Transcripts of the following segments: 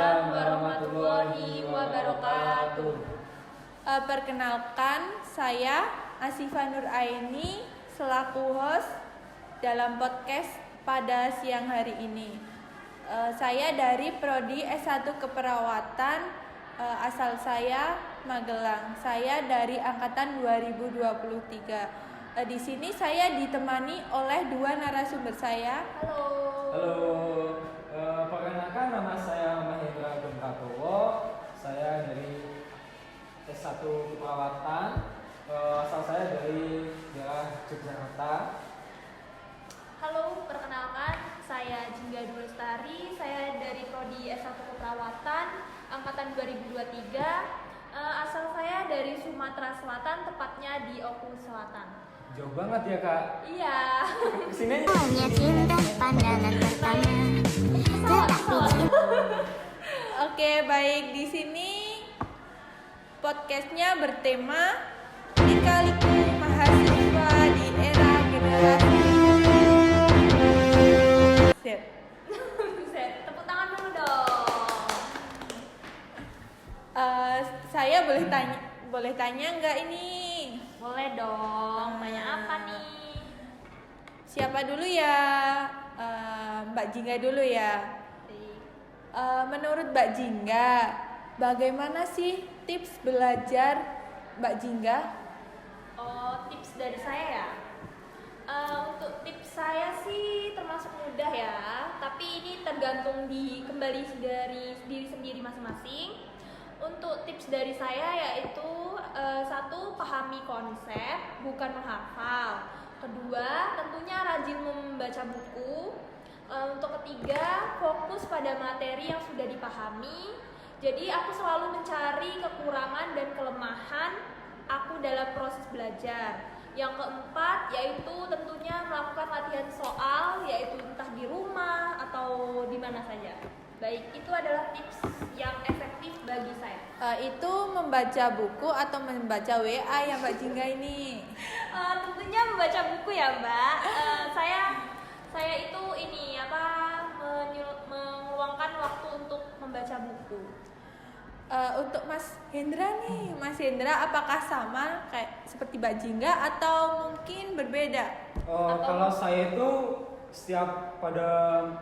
Waalaikumsalam warahmatullahi wabarakatuh. Perkenalkan, saya Asifah Nur Aini selaku host dalam podcast pada siang hari ini. Saya dari Prodi S1 Keperawatan, asal saya Magelang. Saya dari angkatan 2023. Di sini saya ditemani oleh dua narasumber saya. Halo. Perkenalkan, nama saya Mahendra Gempatowo. Saya dari S1 Keperawatan. Asal saya dari daerah Yogyakarta. Halo, perkenalkan, saya Jingga Dwi Lestari. Saya dari Prodi S1 Keperawatan angkatan 2023. Asal saya dari Sumatera Selatan, tepatnya di Oku Selatan. Jauh banget ya, Kak? Iya. Kesini aja. Hanya cinta pandangan pertama. Oke, baik, di sini podcastnya bertema Lika-liku mahasiswa di era generasi Z. Buset, tepuk tangan dulu dong. Saya boleh tanya nggak ini? Boleh dong, tanya apa nih? Siapa dulu ya? Mbak Jingga dulu ya. Menurut Mbak Jingga, bagaimana sih tips belajar Mbak Jingga? Oh, tips dari saya ya. Untuk tips saya sih termasuk mudah ya, tapi ini tergantung kembali dari diri sendiri masing-masing. Untuk tips dari saya yaitu satu, pahami konsep, bukan menghafal. Kedua, tentunya rajin membaca buku. Untuk ketiga, fokus pada materi yang sudah dipahami. Jadi aku selalu mencari kekurangan dan kelemahan aku dalam proses belajar. Yang keempat, yaitu tentunya melakukan latihan soal, yaitu entah di rumah atau di mana saja. Baik, itu adalah tips yang efektif bagi saya. Itu membaca buku atau membaca WA ya Mbak Jingga ini? Tentunya membaca buku ya Mbak. Saya itu meluangkan waktu untuk membaca buku. Untuk Mas Hendra nih, Mas Hendra apakah sama kayak seperti Mbak Jingga atau mungkin berbeda? Kalau saya itu setiap pada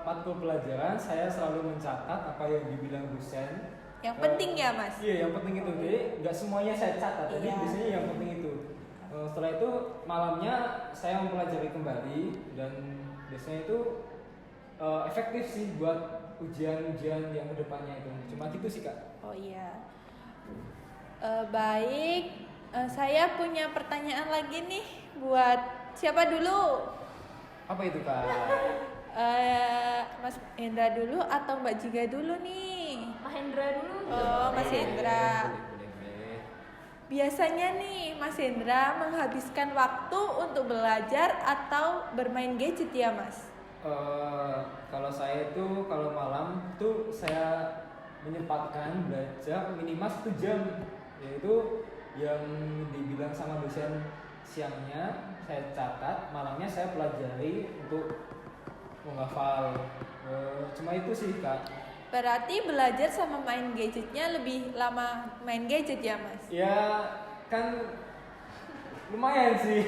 matkul pelajaran saya selalu mencatat apa yang dibilang dosen. Yang penting ya Mas? Iya, yang penting itu. Jadi nggak semuanya saya catat. Jadi Iya. biasanya yang penting itu. Setelah itu malamnya saya mempelajari kembali dan biasanya itu efektif sih buat ujian-ujian yang kedepannya itu. Cuma gitu sih Kak. Oh iya. Baik, saya punya pertanyaan lagi nih buat siapa dulu? Apa itu Kak? Mas Hendra dulu atau Mbak Jingga dulu nih? Mahendra dulu. Oh, Mas Hendra. Boleh. Biasanya nih Mas Hendra menghabiskan waktu untuk belajar atau bermain gadget ya Mas? Kalau saya itu kalau malam tuh saya menyempatkan belajar minimal 1 jam, yaitu yang dibilang sama dosen siangnya saya catat, malamnya saya pelajari untuk menghafal. Cuma itu sih Kak. Berarti belajar sama main gadgetnya lebih lama main gadget ya Mas? Ya kan lumayan sih,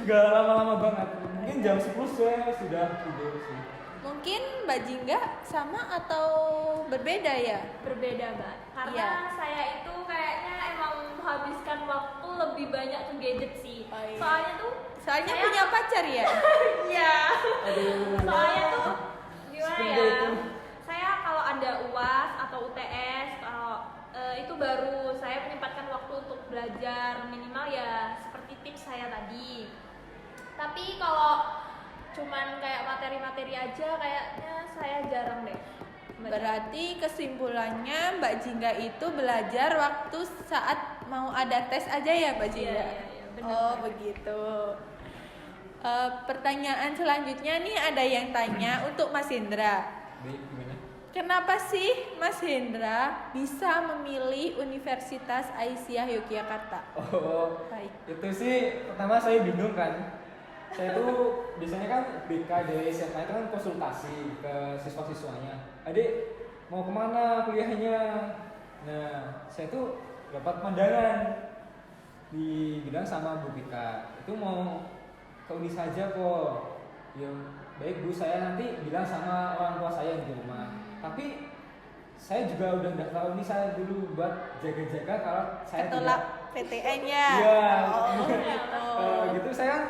nggak lama-lama banget. Mungkin jam 10 saya sudah tidur sih. Mungkin Mbak Jingga sama atau berbeda ya? Berbeda Mbak, karena Iya. saya itu kayaknya emang menghabiskan waktu lebih banyak ke gadget sih. Oh, iya. Soalnya saya- punya pacar ya? Iya. Aduh. Soalnya tuh gimana Seperti ya? itu. Saya kalau ada UAS atau UTS, itu baru saya menyempatkan waktu untuk belajar minimal ya seperti tips saya tadi. Tapi kalau cuman kayak materi-materi aja kayaknya saya jarang deh. Berarti kesimpulannya Mbak Jingga itu belajar waktu saat mau ada tes aja ya Mbak Jingga? Iya, benar. Oh begitu. Pertanyaan selanjutnya nih ada yang tanya untuk Mas Hendra. Baik, gimana? Kenapa sih Mas Hendra bisa memilih Universitas Aisyah Yogyakarta? Oh, Baik. itu sih pertama saya bingung kan. Saya tuh biasanya kan BK dari SMA itu kan konsultasi ke siswa-siswanya. Adik, mau kemana kuliahnya. Nah, saya tuh dapat pandangan dibilang sama Bu Pika, itu mau ke Uni saja kok. Ya baik Bu, saya nanti bilang sama orang tua saya di rumah. Tapi saya juga udah daftar Uni saya dulu buat jaga-jaga kalau saya Ketolak PTN-nya. Iya. Oh, gitu. Gitu saya kan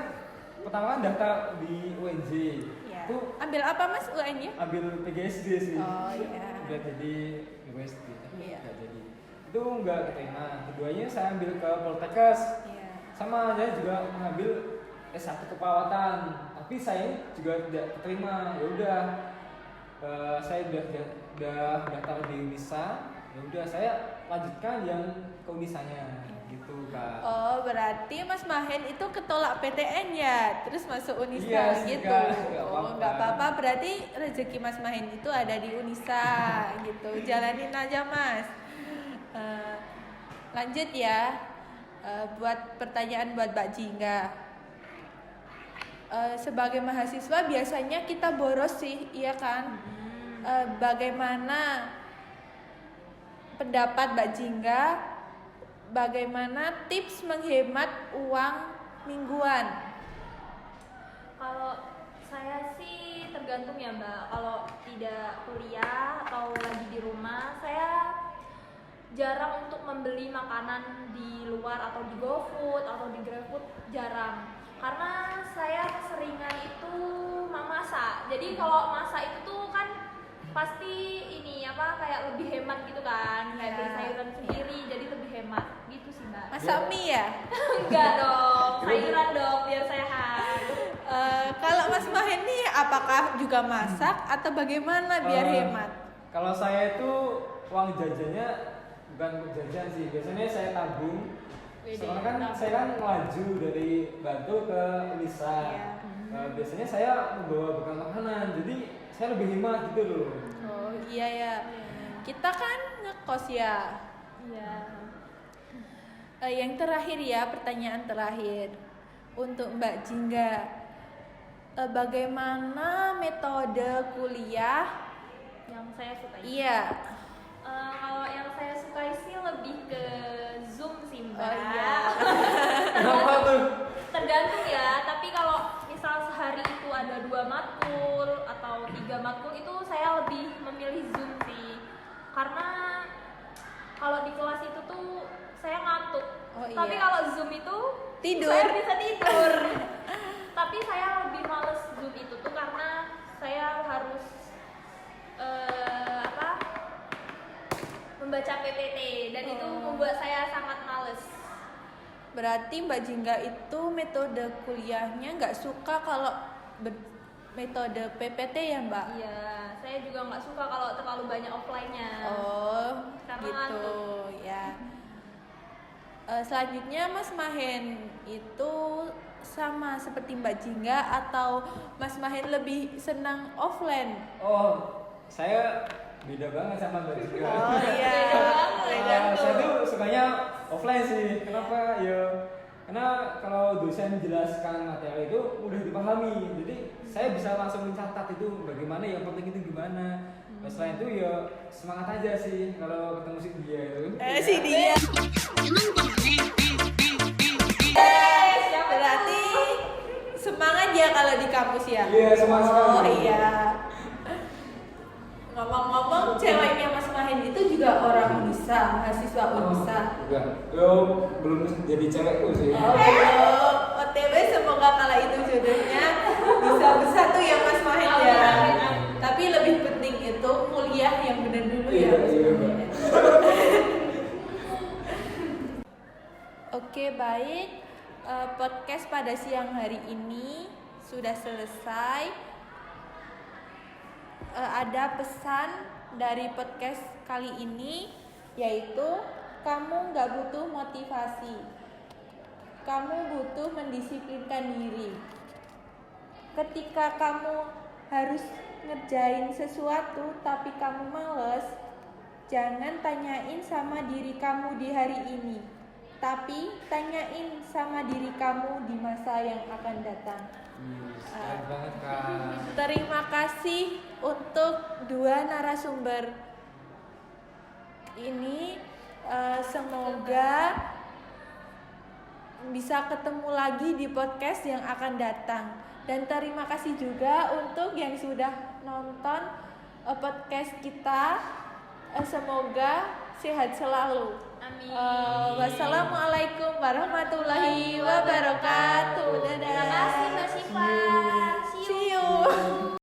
pertama kan daftar di UNJ. Iya. Itu Ambil apa Mas UN-nya? ambil PGSD sih. Oh, iya. Udah jadi USD. Iya. Nggak jadi. Itu nggak keterima. Keduanya saya ambil ke Poltekkes. Iya. Sama saya juga mengambil S1 keperawatan. Tapi saya juga tidak keterima. Ya udah. Saya udah daftar di Unisa. Ya udah saya lanjutkan yang ke Unisanya gitu Kak. Oh, berarti Mas Mahen itu ketolak PTN ya, terus masuk Unisa Iya sih, gitu. Kak. Nggak Oh, apa-apa. nggak apa-apa. Berarti rezeki Mas Mahen itu ada di Unisa gitu. Jalanin aja Mas. Lanjut ya. Buat pertanyaan buat Mbak Jingga. Sebagai mahasiswa biasanya kita boros sih, iya kan? Bagaimana pendapat Mbak Jingga? Bagaimana tips menghemat uang mingguan? Kalau saya sih tergantung ya Mbak. Kalau tidak kuliah atau lagi di rumah, saya jarang untuk membeli makanan di luar atau di GoFood atau di GrabFood, jarang. Karena saya keseringan itu masak. Jadi kalau masak itu tuh kan pasti ini apa kayak lebih hemat gitu kan, kayak beli sayuran sendiri jadi lebih hemat gitu sih Mbak. Masak mie ya? Enggak dong, sayuran dong biar sehat. Kalau Mas Mahen nih apakah juga masak atau bagaimana biar hemat? Kalau saya itu uang jajannya bukan untuk jajan sih, biasanya saya tabung. Soalnya kan saya kan melaju dari Batu ke Unisa. Iya. Biasanya saya membawa bekal makanan, jadi saya lebih hemat gitu loh. Oh iya ya, kita kan ngekos ya. Iya. Yang terakhir ya, pertanyaan terakhir untuk Mbak Jingga. Bagaimana metode kuliah? Yang saya sukai. Iya. Kalau yang saya sukai sih lebih ke Zoom sih Mbak. Oh iya. Kenapa tuh? Tergantung ya, tapi kalau misal sehari itu ada 2 matkul atau 3 matkul itu saya lebih memilih Zoom sih. Karena kalau di kelas itu tuh saya ngantuk. Oh, iya. Tapi kalau Zoom itu Tidur. saya bisa tidur. Tapi saya lebih males Zoom itu tuh karena saya harus membaca PPT dan itu membuat saya sangat males. Berarti Mbak Jingga itu metode kuliahnya nggak suka kalau metode PPT ya Mbak? Iya, saya juga nggak suka kalau terlalu banyak offline-nya. Oh, Karena gitu ngantuk. ya. Selanjutnya Mas Mahen itu sama seperti Mbak Jingga atau Mas Mahen lebih senang offline? Oh, saya beda banget sama Mbak Jingga. Oh iya. Saya tuh sukanya offline sih. Kenapa? Ya, karena kalau dosen menjelaskan materi itu mudah dipahami. Jadi saya bisa langsung mencatat itu bagaimana, yang penting itu gimana. Selain itu ya semangat aja sih kalau ketemu si dia itu. Si dia. Berarti semangat ya kalau di kampus ya? Iya, semangat sekali. Oh iya. Ngomong-ngomong, ceweknya Mas Mahen itu juga orang Unisa, mahasiswa Unisa. Enggak. Yo, belum jadi cewekku sih. Oh, OTW semoga kala itu jodohnya bisa bersatu ya Mas Mahen ya. Tapi lebih penting itu kuliah yang benar dulu ya. Iya, Mas iya, Mahen. Mbak. Oke, baik. Podcast pada siang hari ini sudah selesai. Ada pesan dari podcast kali ini, yaitu kamu nggak butuh motivasi, kamu butuh mendisiplinkan diri. Ketika kamu harus ngerjain sesuatu tapi kamu males, jangan tanyain sama diri kamu di hari ini, tapi tanyain sama diri kamu di masa yang akan datang. Keren banget Kak. Terima kasih untuk dua narasumber ini. Semoga bisa ketemu lagi di podcast yang akan datang. Dan terima kasih juga untuk yang sudah nonton podcast kita. Semoga sehat selalu. Amin. Wassalamualaikum warahmatullahi wabarakatuh. Dadah. Terima kasih Mbak Siva. See you.